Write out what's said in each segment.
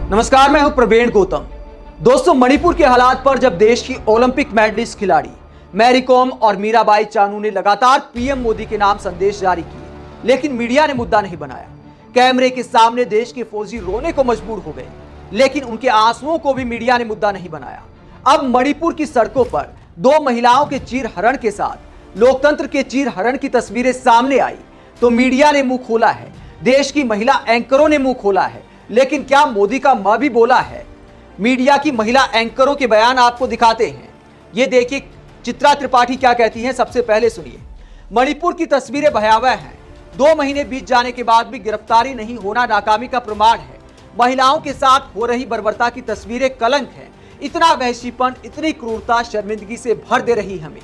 नमस्कार, मैं हूं प्रवीण गौतम। दोस्तों, मणिपुर के हालात पर जब देश की ओलंपिक मेडलिस्ट खिलाड़ी मैरी कॉम और मीराबाई चानू ने लगातार पीएम मोदी के नाम संदेश जारी किए, लेकिन मीडिया ने मुद्दा नहीं बनाया। कैमरे के सामने देश के फौजी रोने को मजबूर हो गए, लेकिन उनके आंसुओं को भी मीडिया ने मुद्दा नहीं बनाया। अब मणिपुर की सड़कों पर दो महिलाओं के चीरहरण के साथ लोकतंत्र के चीरहरण की तस्वीरें सामने आई तो मीडिया ने मुंह खोला है, देश की महिला एंकरों ने मुंह खोला है। लेकिन क्या मोदी का मां भी बोला है? मीडिया की महिला एंकरों के बयान आपको दिखाते हैं। ये देखिए चित्रा त्रिपाठी क्या कहती हैं। सबसे पहले सुनिए। मणिपुर की तस्वीरें भयावह हैं। 2 महीने बीत जाने के बाद भी गिरफ्तारी नहीं होना नाकामी का प्रमाण है। महिलाओं के साथ हो रही बर्बरता की तस्वीरें कलंक है। इतना वहशीपन, इतनी क्रूरता शर्मिंदगी से भर दे रही हमें।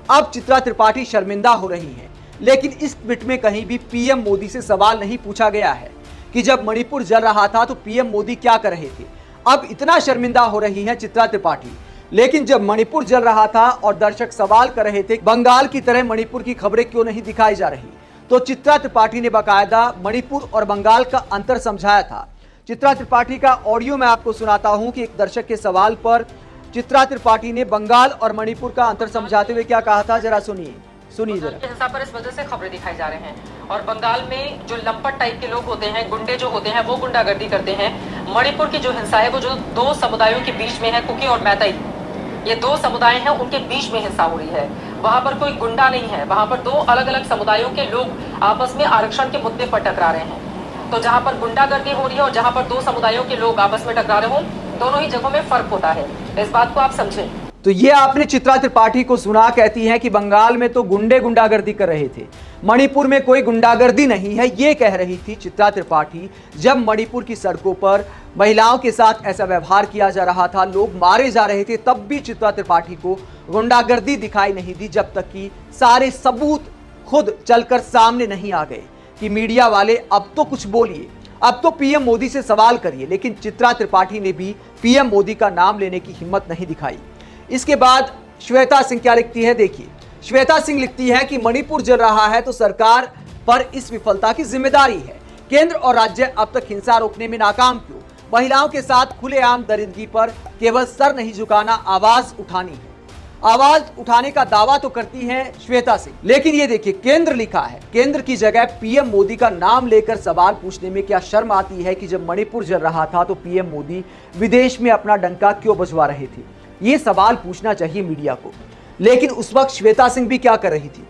अब चित्रा त्रिपाठी शर्मिंदा हो रही है, लेकिन इस ट्वीट में कहीं भी पीएम मोदी से सवाल नहीं पूछा गया है कि जब मणिपुर जल रहा था तो पीएम मोदी क्या कर रहे थे। अब इतना शर्मिंदा हो रही है चित्रा त्रिपाठी, लेकिन जब मणिपुर जल रहा था और दर्शक सवाल कर रहे थे बंगाल की तरह मणिपुर की खबरें क्यों नहीं दिखाई जा रही, तो चित्रा त्रिपाठी ने बाकायदा मणिपुर और बंगाल का अंतर समझाया था। चित्रा त्रिपाठी का ऑडियो मैं आपको सुनाता हूं कि एक दर्शक के सवाल पर चित्रा त्रिपाठी ने बंगाल और मणिपुर का अंतर समझाते हुए क्या कहा था, जरा सुनिए जरा। हिसाब पर इस वजह से खबरें दिखाई जा रहे हैं और बंगाल में जो लंपट टाइप के लोग होते हैं, गुंडे जो होते हैं, वो गुंडागर्दी करते हैं। मणिपुर की जो हिंसा है वो जो 2 समुदायों के बीच में है, कुकी और मैतेई, ये 2 समुदाय हैं, उनके बीच में हिंसा हो रही है। वहां पर कोई गुंडा नहीं है, वहां पर 2 अलग अलग समुदायों के लोग आपस में आरक्षण के मुद्दे पर टकरा रहे हैं। तो जहां पर गुंडागर्दी हो रही है और जहां पर 2 समुदायों के लोग आपस में टकरा रहे हो, दोनों ही जगहों में फर्क होता है। इस बात को आप समझें। तो ये आपने चित्रा त्रिपाठी को सुना। कहती हैं कि बंगाल में तो गुंडे गुंडागर्दी कर रहे थे, मणिपुर में कोई गुंडागर्दी नहीं है। ये कह रही थी चित्रा त्रिपाठी जब मणिपुर की सड़कों पर महिलाओं के साथ ऐसा व्यवहार किया जा रहा था, लोग मारे जा रहे थे, तब भी चित्रा त्रिपाठी को गुंडागर्दी दिखाई नहीं दी, जब तक कि सारे सबूत खुद चलकर सामने नहीं आ गए कि मीडिया वाले अब तो कुछ बोलिए, अब तो पीएम मोदी से सवाल करिए। लेकिन चित्रा त्रिपाठी ने भी पीएम मोदी का नाम लेने की हिम्मत नहीं दिखाई। इसके बाद श्वेता सिंह क्या लिखती है, देखिए। श्वेता सिंह लिखती है कि मणिपुर जल रहा है तो सरकार पर इस विफलता की जिम्मेदारी है। केंद्र और राज्य अब तक हिंसा रोकने में नाकाम क्यों? महिलाओं के साथ खुलेआम दरिंदगी पर केवल सर नहीं झुकाना, आवाज उठानी है। आवाज उठाने का दावा तो करती है श्वेता सिंह, लेकिन ये देखिए केंद्र लिखा है। केंद्र की जगह पीएम मोदी का नाम लेकर सवाल पूछने में क्या शर्म आती है कि जब मणिपुर जल रहा था तो पीएम मोदी विदेश में अपना डंका क्यों बजवा रहे थे? ये सवाल पूछना चाहिए मीडिया को। लेकिन उस वक्त श्वेता सिंह भी क्या कर रही थी?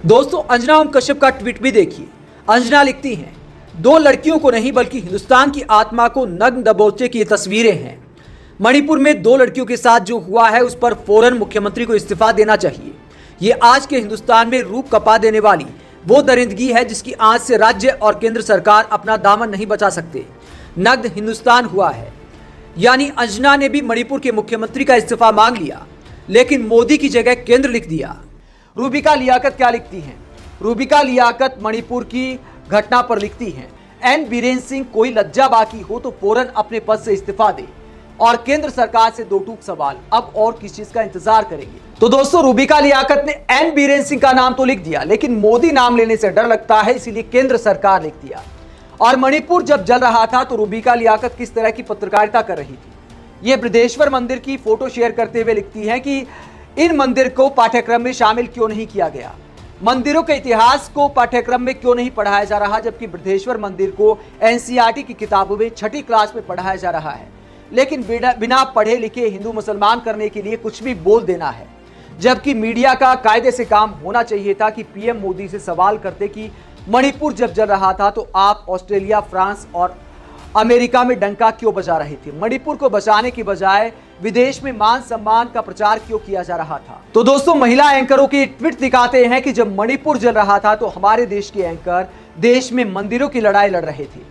दोस्तों, अंजना ओम कश्यप का ट्वीट भी देखिए। अंजना लिखती हैं, 2 लड़कियों को नहीं बल्कि हिंदुस्तान की आत्मा को नग्न दबोचने की तस्वीरें हैं। मणिपुर में 2 लड़कियों के साथ जो हुआ है उस पर फौरन मुख्यमंत्री को इस्तीफा देना चाहिए। ये आज के हिंदुस्तान में रूप कपा देने वाली वो दरिंदगी है जिसकी आंच से राज्य और केंद्र सरकार अपना दामन नहीं बचा सकते। नग्न हिंदुस्तान हुआ है। यानी अंजना ने भी मणिपुर के मुख्यमंत्री का इस्तीफा मांग लिया, लेकिन मोदी की जगह केंद्र लिख दिया। रूबिका लियाकत क्या लिखती हैं? रूबिका लियाकत मणिपुर की घटना पर लिखती हैं, एन बीरेन्द्र सिंह कोई लज्जा बाकी हो तो फौरन अपने पद से इस्तीफा दे और केंद्र सरकार से 2 टूक सवाल, अब और किस चीज का इंतजार करेंगे? तो दोस्तों, रूबिका लियाकत ने एन बीरेन्द्र सिंह का नाम तो लिख दिया, लेकिन मोदी नाम लेने से डर लगता है, इसीलिए केंद्र सरकार लिख दिया। और मणिपुर जब जल रहा था तो रूबिका लियाकत किस तरह की पत्रकारिता कर रही थी? ये बृहदेश्वर मंदिर की फोटो शेयर करते हुए लिखती हैं कि इन मंदिर को पाठ्यक्रम में शामिल क्यों नहीं किया गया? मंदिरों के इतिहास को पाठ्यक्रम में क्यों नहीं पढ़ाया जा रहा, जबकि बृहदेश्वर मंदिर को एनसीईआरटी की किताबों में 6ठी क्लास में पढ़ाया जा रहा है। लेकिन बिना पढ़े लिखे हिंदू मुसलमान करने के लिए कुछ भी बोल देना है, जबकि मीडिया का कायदे से काम होना चाहिए था कि पीएम मोदी से सवाल करते कि मणिपुर जब जल रहा था तो आप ऑस्ट्रेलिया, फ्रांस और अमेरिका में डंका क्यों बजा रहे थे? मणिपुर को बचाने की बजाय विदेश में मान सम्मान का प्रचार क्यों किया जा रहा था? तो दोस्तों, महिला एंकरों के ट्वीट दिखाते हैं कि जब मणिपुर जल रहा था तो हमारे देश के एंकर देश में मंदिरों की लड़ाई लड़ रहे थे।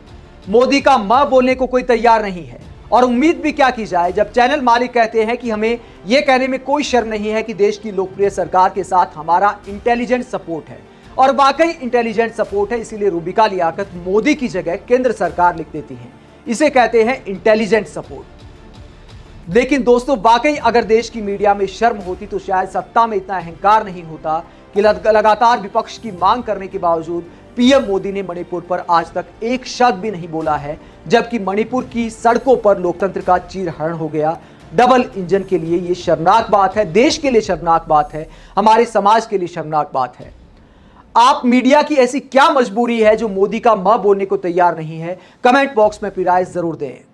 मोदी का मां बोलने को कोई तैयार नहीं है। और उम्मीद भी क्या की जाए जब चैनल मालिक कहते हैं कि हमें यह कहने में कोई शर्म नहीं है कि देश की लोकप्रिय सरकार के साथ हमारा इंटेलिजेंट सपोर्ट है। और वाकई इंटेलिजेंट सपोर्ट है, इसीलिए रूबिका लियाकत मोदी की जगह केंद्र सरकार लिख देती हैं। इसे कहते हैं इंटेलिजेंट सपोर्ट। लेकिन दोस्तों, वाकई अगर देश की मीडिया में शर्म होती तो शायद सत्ता में इतना अहंकार नहीं होता कि लगातार विपक्ष की मांग करने के बावजूद पीएम मोदी ने मणिपुर पर आज तक एक शब्द भी नहीं बोला है, जबकि मणिपुर की सड़कों पर लोकतंत्र का चीरहरण हो गया। डबल इंजन के लिए ये शर्मनाक बात है, देश के लिए शर्मनाक बात है, हमारे समाज के लिए शर्मनाक बात है। आप मीडिया की ऐसी क्या मजबूरी है जो मोदी का मां बोलने को तैयार नहीं है? कमेंट बॉक्स में अपनी राय जरूर दें।